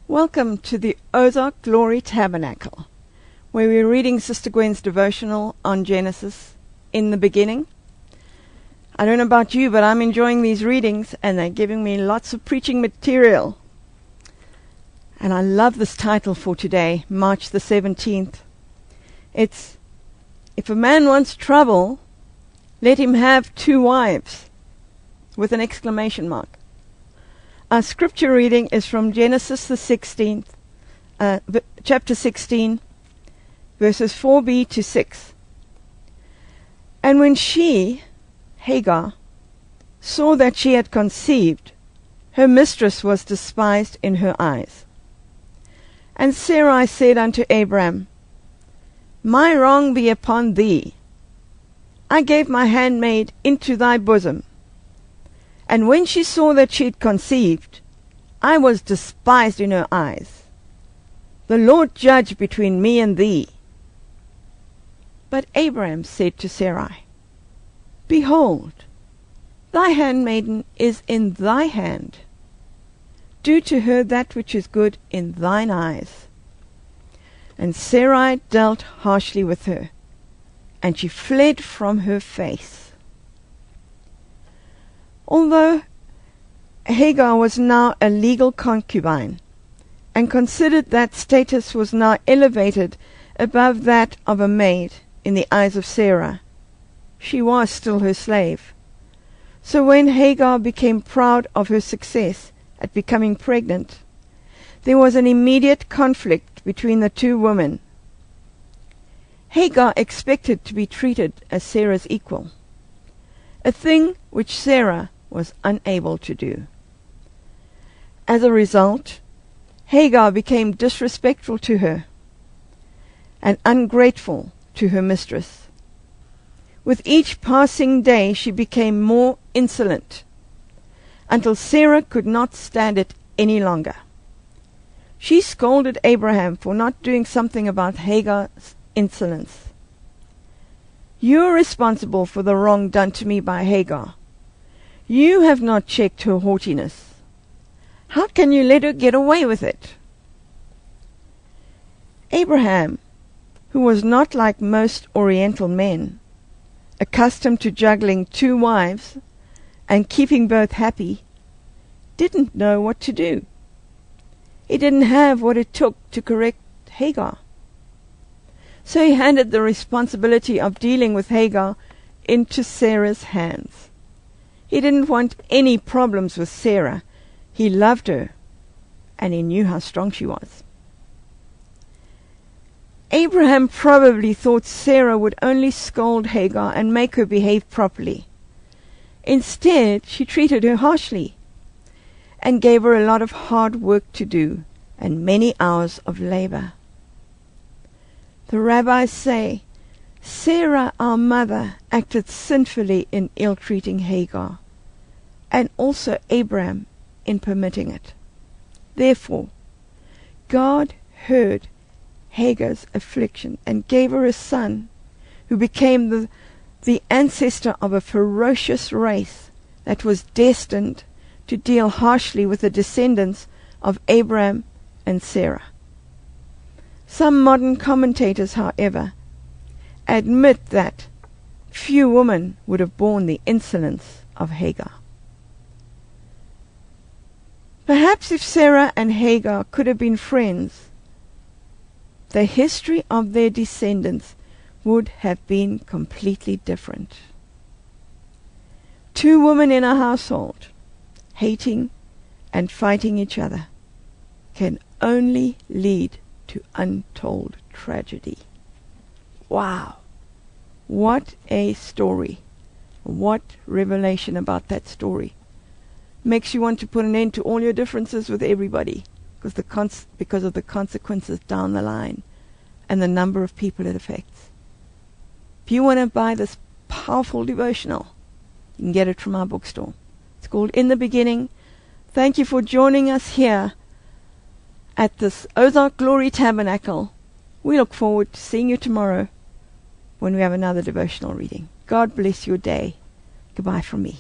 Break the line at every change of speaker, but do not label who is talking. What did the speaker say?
Welcome to the Ozark Glory Tabernacle, where we're reading Sister Gwen's devotional on Genesis in the beginning. I don't know about you, but I'm enjoying these readings, and they're giving me lots of preaching material. And I love this title for today, March the 17th. It's, if a man wants trouble, let him have 2 wives, with an exclamation mark. Our scripture reading is from Genesis the 16th, chapter 16, verses 4b to 6. And when she, Hagar, saw that she had conceived, her mistress was despised in her eyes. And Sarai said unto Abram, My wrong be upon thee. I gave my handmaid into thy bosom. And when she saw that she had conceived, I was despised in her eyes. The Lord judge between me and thee. But Abraham said to Sarai, Behold, thy handmaiden is in thy hand. Do to her that which is good in thine eyes. And Sarai dealt harshly with her, and she fled from her face. Although Hagar was now a legal concubine, and considered that status was now elevated above that of a maid in the eyes of Sarah, she was still her slave. So when Hagar became proud of her success at becoming pregnant, there was an immediate conflict between the 2 women. Hagar expected to be treated as Sarah's equal, a thing which Sarah was unable to do. As a result, Hagar became disrespectful to her and ungrateful to her mistress. With each passing day she became more insolent, until Sarah could not stand it any longer. She scolded Abraham for not doing something about Hagar's insolence. You are responsible for the wrong done to me by Hagar. You have not checked her haughtiness. How can you let her get away with it? Abraham, who was not like most Oriental men, accustomed to juggling 2 wives and keeping both happy, didn't know what to do. He didn't have what it took to correct Hagar. So he handed the responsibility of dealing with Hagar into Sarah's hands. He didn't want any problems with Sarah. He loved her, and he knew how strong she was. Abraham probably thought Sarah would only scold Hagar and make her behave properly. Instead, she treated her harshly and gave her a lot of hard work to do and many hours of labor. The rabbis say, Sarah, our mother, acted sinfully in ill-treating Hagar, and also Abraham in permitting it. Therefore, God heard Hagar's affliction and gave her a son, who became the ancestor of a ferocious race that was destined to deal harshly with the descendants of Abraham and Sarah. Some modern commentators, however, admit that few women would have borne the insolence of Hagar. Perhaps if Sarah and Hagar could have been friends, the history of their descendants would have been completely different. 2 women in a household, hating and fighting each other, can only lead to untold tragedy. Wow! What a story. What revelation about that story. Makes you want to put an end to all your differences with everybody because of the consequences down the line and the number of people it affects. If you want to buy this powerful devotional, you can get it from our bookstore. It's called In the Beginning. Thank you for joining us here at this Ozark Glory Tabernacle. We look forward to seeing you tomorrow when we have another devotional reading. God bless your day. Goodbye from me.